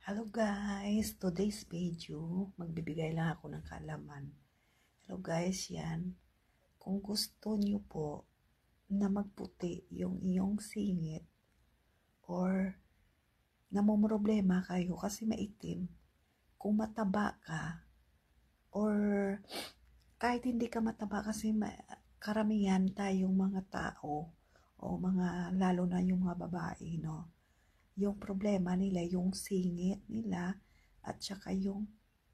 Hello guys, today's video, magbibigay lang ako ng kaalaman. Hello guys, yan. Kung gusto nyo po na magputi yung iyong singit or namomroblema kayo kasi maitim, kung mataba ka or kahit hindi ka mataba kasi karamihan tayong mga tao o mga lalo na yung mga babae, no? Yung problema nila, yung singit nila at saka yung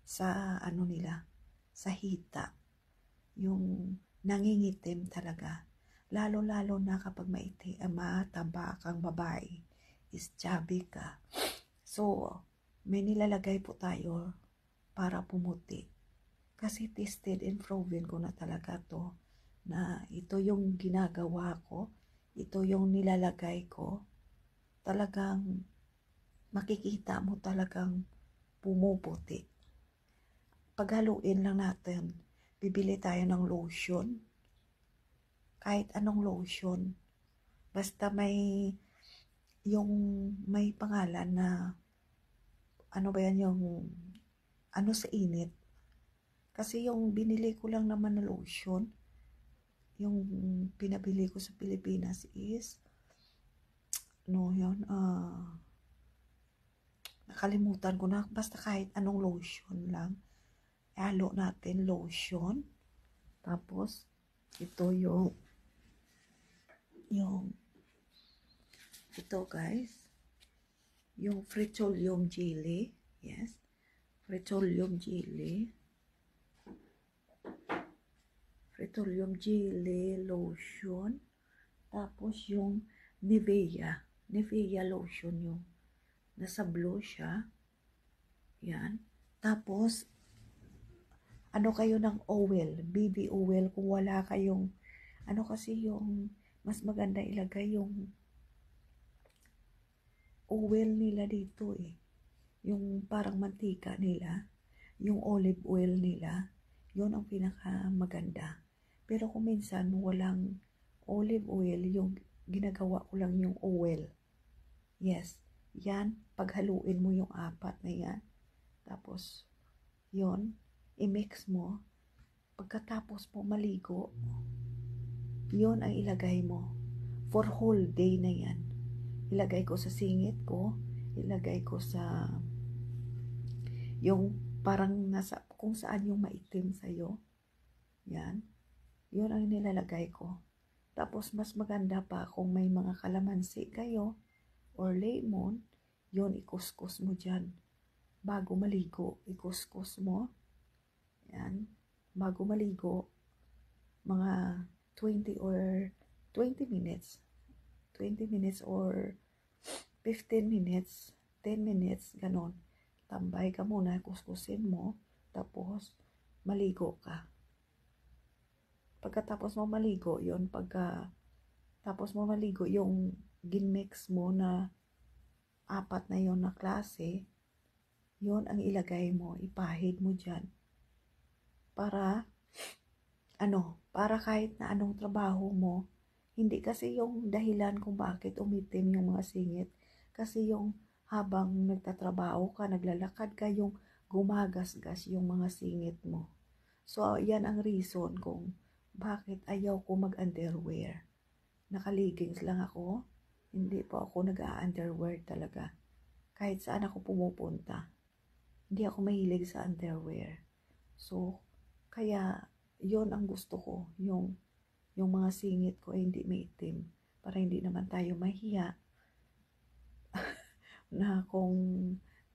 sa ano nila, sa hita. Yung nangingitim talaga. Lalo-lalo na kapag mataba kang babae, is chubby ka. So, may nilalagay po tayo para pumuti. Kasi tested and proven ko na talaga to na ito yung ginagawa ko, ito yung nilalagay ko. Talagang makikita mo talagang pumuputi. Paghaluin lang natin, bibili tayo ng lotion. Kahit anong lotion. Basta yung may pangalan na ano ba yan yung ano sa init. Kasi yung binili ko lang naman na lotion, yung pinabili ko sa Pilipinas is nakalimutan ko na, basta kahit anong lotion lang, halo natin lotion, tapos ito ito guys, yung Fritolium jelly, yes, Fritolium jelly lotion, tapos yung Nivea lotion, yung nasa blue siya. Yan. Tapos, ano kayo ng oil, baby oil, kung wala kayong, ano kasi yung, mas maganda ilagay yung oil nila dito yung parang mantika nila, yung olive oil nila, yun ang pinaka maganda. Pero kung minsan walang olive oil, yung ginagawa ko lang yung oil. Yes. Yan, paghaluin mo yung apat na yan. Tapos, yon i-mix mo. Pagkatapos mo maligo, yon ang ilagay mo. For whole day na yan. Ilagay ko sa singit ko, ilagay ko sa yung parang nasa, kung saan yung maitim sa'yo. Yan. Yon ang nilalagay ko. Tapos, mas maganda pa kung may mga kalamansi kayo, or lemon, yon ikuskus mo dyan. Bago maligo, ikuskus mo. Yan. Bago maligo, mga 20 minutes. 20 minutes or 15 minutes, 10 minutes, ganon. Tambay ka muna, kuskusin mo, tapos maligo ka. Pagkatapos mo maligo, tapos mo maligo, yung ginmix mo na apat na yon na klase, yon ang ilagay mo, ipahid mo dyan. Para kahit na anong trabaho mo, hindi kasi yung dahilan kung bakit umitim yung mga singit, kasi yung habang nagtatrabaho ka, naglalakad ka, yung gumagasgas yung mga singit mo. So, yan ang reason kung bakit ayaw ko mag-underwear. Nakaligings lang ako, hindi po ako nag-underwear talaga. Kahit saan ako pumupunta, hindi ako mahilig sa underwear. So, kaya yon ang gusto ko, yung mga singit ko ay hindi maitim, para hindi naman tayo mahiya na kung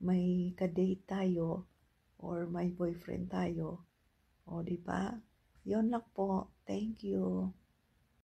may ka-date tayo or may boyfriend tayo, o di ba? Yon lang po. Thank you.